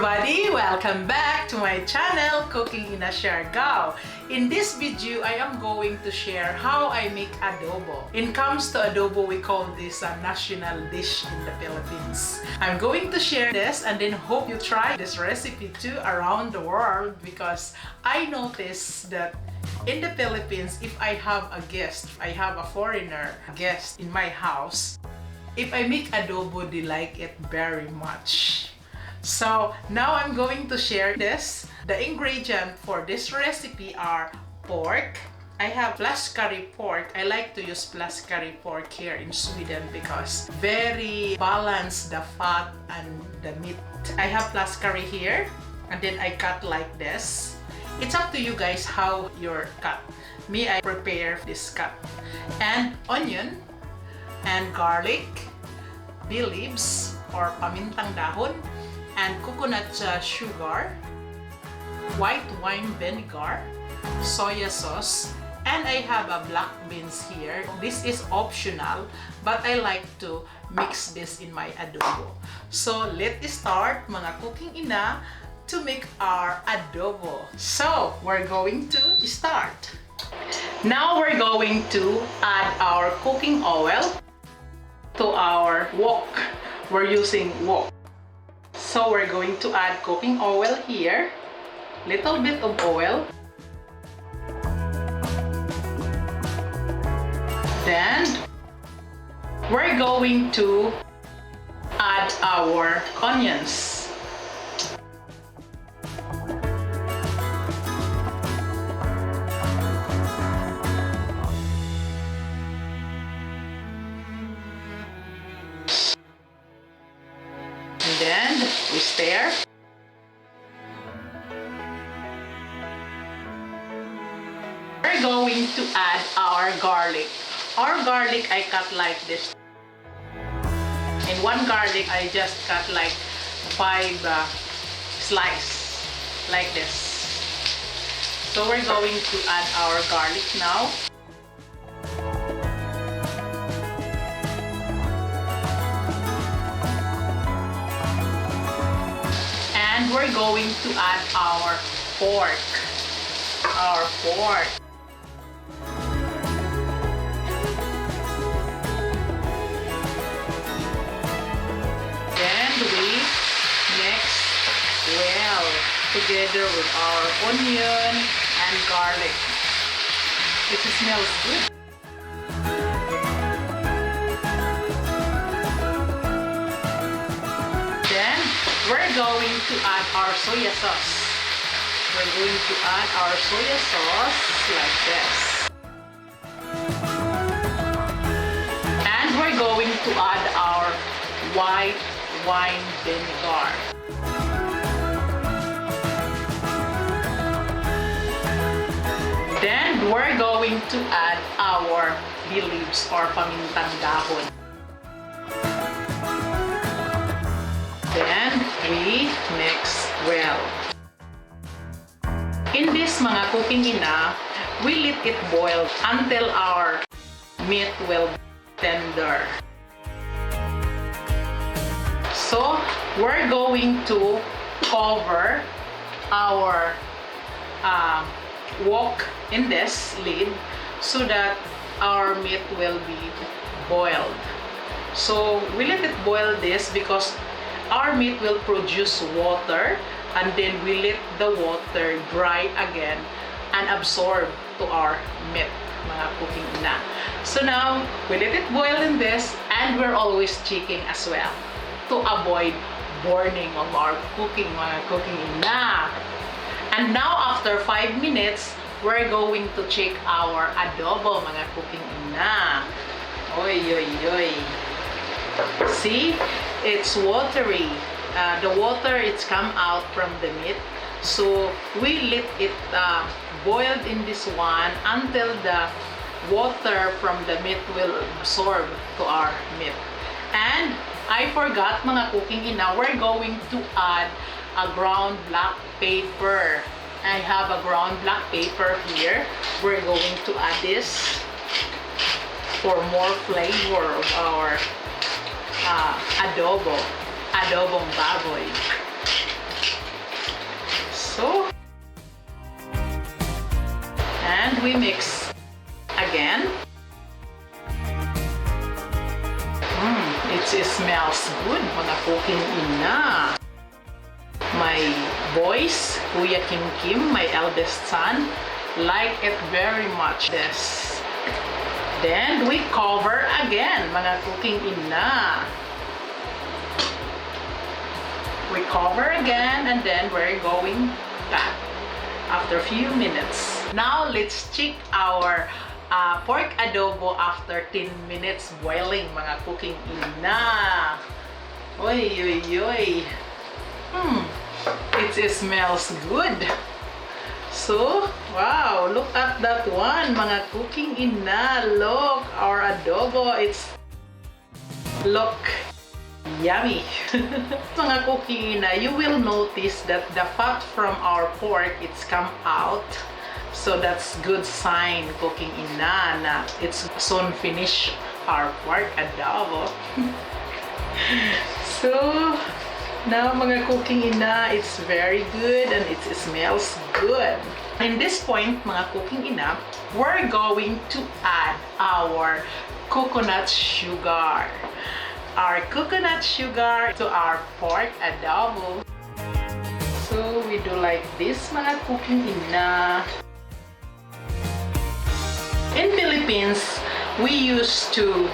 everybody! Welcome back to my channel, Cooking in a Siargao. In this video, I am going to share how I make adobo. In comes to adobo, we call this a national dish in the Philippines. I'm going to share this and then hope you try this recipe too around the world, because I noticed that in the Philippines, if I have a guest, I have a foreigner guest in my house, if I make adobo, they like it very much. So now I'm going to share this. The ingredients for this recipe are pork. I have plus curry pork. I like to use plus curry pork here in Sweden because very balanced the fat and the meat. I have plus curry here and then I cut like this. It's up to you guys how you're cut. Me, I prepare this cut. And onion and garlic, bay leaves or pamintang dahon, and coconut sugar, white wine vinegar, soya sauce, and I have a black beans here. This is optional, but I like to mix this in my adobo. So let's start, mga cooking ina, to make our adobo. So we're going to start. Now we're going to add our cooking oil to our wok. We're using wok. So we're going to add cooking oil here, little bit of oil. Then we're going to add our onions. And then we stir. We're going to add our garlic. Our garlic I cut like this. In one garlic I just cut like 5 slices like this. So we're going to add our garlic now. And we're going to add our pork. Then we mix well together with our onion and garlic. It smells good. Then we're going to add our soya sauce. We're going to add our soya sauce like this. And we're going to add our white wine vinegar. Then we're going to add our bay leaves or pamintang dahon. Then we mix well. In this mga cooking ina, we let it boil until our meat will tender. So we're going to cover our wok in this lid so that our meat will be boiled. So we let it boil this because our meat will produce water, and then we let the water dry again and absorb to our meat, mga cooking ina. So now, we let it boil in this, and we're always checking as well to avoid burning of our cooking, mga cooking ina. And now, after 5 minutes, we're going to check our adobo, mga cooking ina. Oy, oy, oy. See? It's watery. The water it's come out from the meat, so we let it boiled in this one until the water from the meat will absorb to our meat. And I forgot, mga cooking ina, we're going to add a ground black pepper. I have a ground black pepper here. We're going to add this for more flavor of our adobong baboy. So, and we mix again. It smells good, mga cooking ina. My boys, Kuya Kim, my eldest son, like it very much. This. Then we cover again, mga cooking ina. We cover again and then we're going back after a few minutes. Now let's check our pork adobo after 10 minutes boiling, mga cooking ina. Oy, oy, oy. It smells good. So, wow, look at that one, mga cooking ina. Look, our adobo, look yummy. Mga cooking ina, you will notice that the fat from our pork, it's come out. So that's good sign, cooking ina, na it's soon finish our pork adobo. So now, mga cooking ina, it's very good and it smells good. In this point, mga cooking ina, we're going to add our coconut sugar. Our coconut sugar to our pork adobo. So we do like this, mga cooking ina. In Philippines, we used to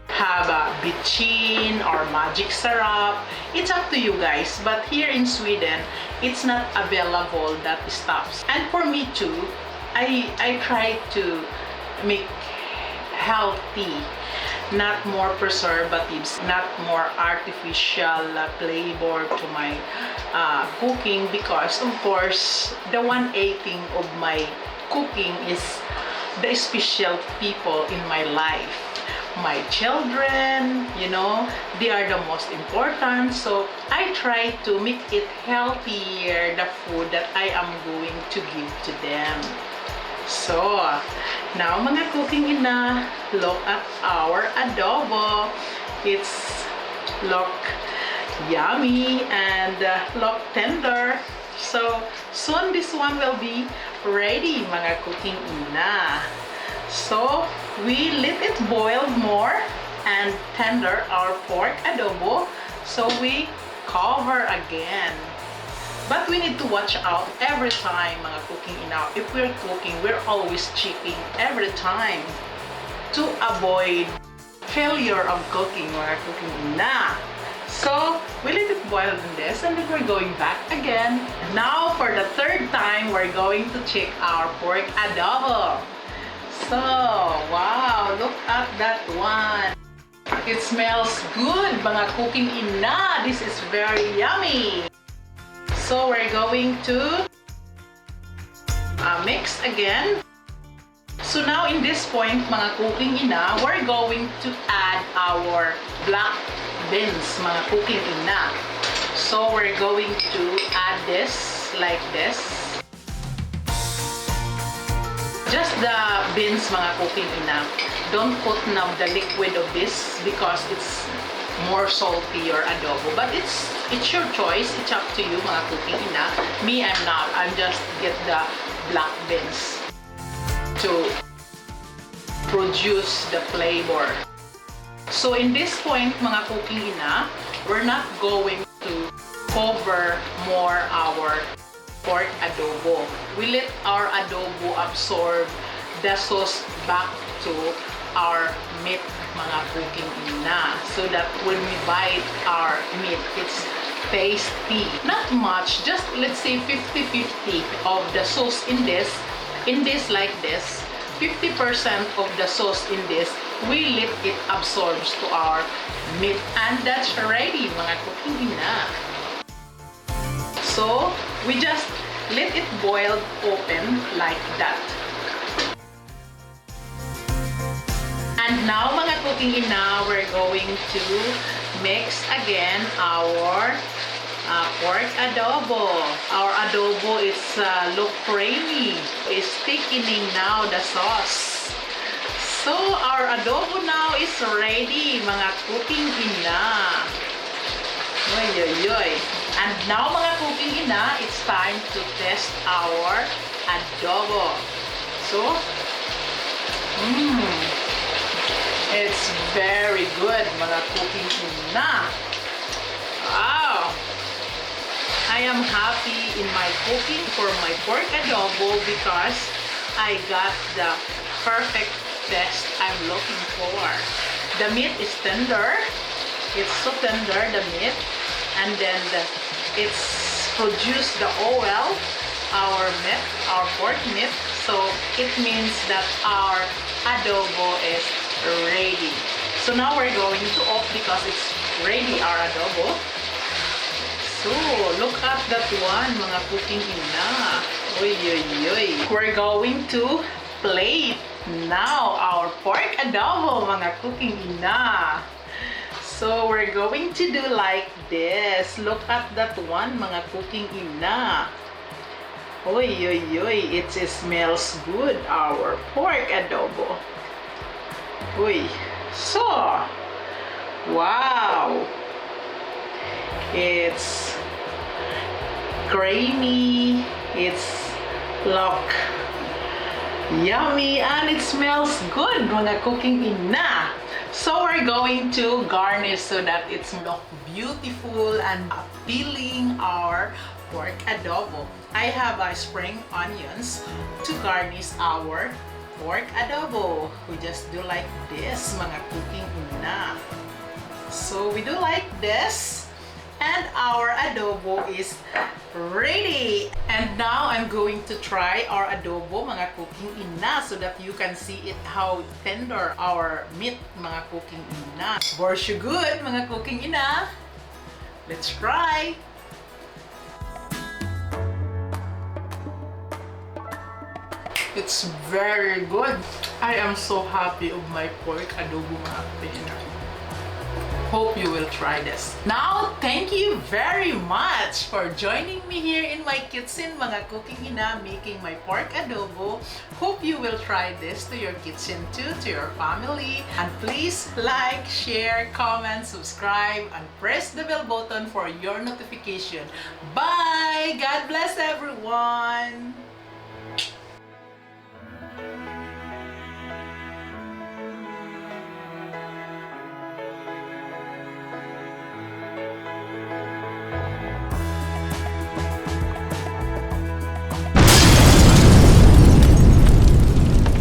have a bitchin or magic syrup. It's up to you guys, but here in Sweden, it's not available, that stuff. And for me too, I try to make healthy, not more preservatives, not more artificial flavor to my cooking, because of course the 1/18 of my cooking is the special people in my life. My children, you know, they are the most important. So I try to make it healthier, the food that I am going to give to them. So now, mga cooking ina, look at our adobo. It's look yummy and look tender. So soon this one will be ready, mga cooking ina. So we let it boil more and tender our pork adobo. So we cover again. But we need to watch out every time, mga cooking ina. If we're cooking, we're always checking every time to avoid failure of cooking, mga cooking ina. So we let it boil in this and then we're going back again. Now for the third time, we're going to check our pork adobo. So, wow, look at that one. It smells good, mga cooking ina. This is very yummy. So we're going to mix again. So now in this point, mga cooking ina, we're going to add our black beans, mga cooking ina. So we're going to add this like this. Just the beans, mga cooking ina. Don't put now the liquid of this because it's more salty or adobo. But it's your choice. It's up to you, mga cooking ina. Me, I'm not. I'm just get the black beans to produce the flavor. So in this point, mga cooking ina, we're not going to cover more our pork adobo. We let our adobo absorb the sauce back to our meat, mga cooking ina, so that when we bite our meat, it's tasty. Not much, just let's say 50-50 of the sauce in this like this. 50% of the sauce in this, we let it absorbs to our meat, and that's ready, mga cooking ina. So we just let it boil open like that. And now, mga cooking ina, we're going to mix again our pork adobo. Our adobo is look creamy. It's thickening now the sauce. So our adobo now is ready, mga cooking ina. Oy, oy, oy. And now mga cooking ina, it's time to test our adobo. So, it's very good mga cooking ina. Wow! I am happy in my cooking for my pork adobo because I got the perfect test I'm looking for. The meat is tender. It's so tender, the meat. And then it's produced the oil, our meat, our pork meat. So it means that our adobo is ready. So now we're going to off because it's ready, our adobo. So look at that one, mga cooking ina. Oy, oy, oy. We're going to plate now our pork adobo, mga cooking ina. So we're going to do like this. Look at that one, mga cooking ina. Oy, oy, oy. It smells good, our pork adobo. Oy. So, wow. It's creamy. It's look yummy and it smells good, mga cooking ina. So we're going to garnish so that it's look beautiful and appealing our pork adobo. I have spring onions to garnish our pork adobo. We just do like this, mga cooking ina. So we do like this and our adobo is ready. And now I'm going to try our adobo, mga cooking ina, so that you can see it how tender our meat, mga cooking ina. Borsyo good, mga cooking ina. Let's try. It's very good. I am so happy of my pork adobo, mga cooking ina. Hope you will try this. Now, thank you very much for joining me here in my kitchen, mga cooking ina, making my pork adobo. Hope you will try this to your kitchen too, to your family. And please like, share, comment, subscribe, and press the bell button for your notification. Bye! God bless everyone!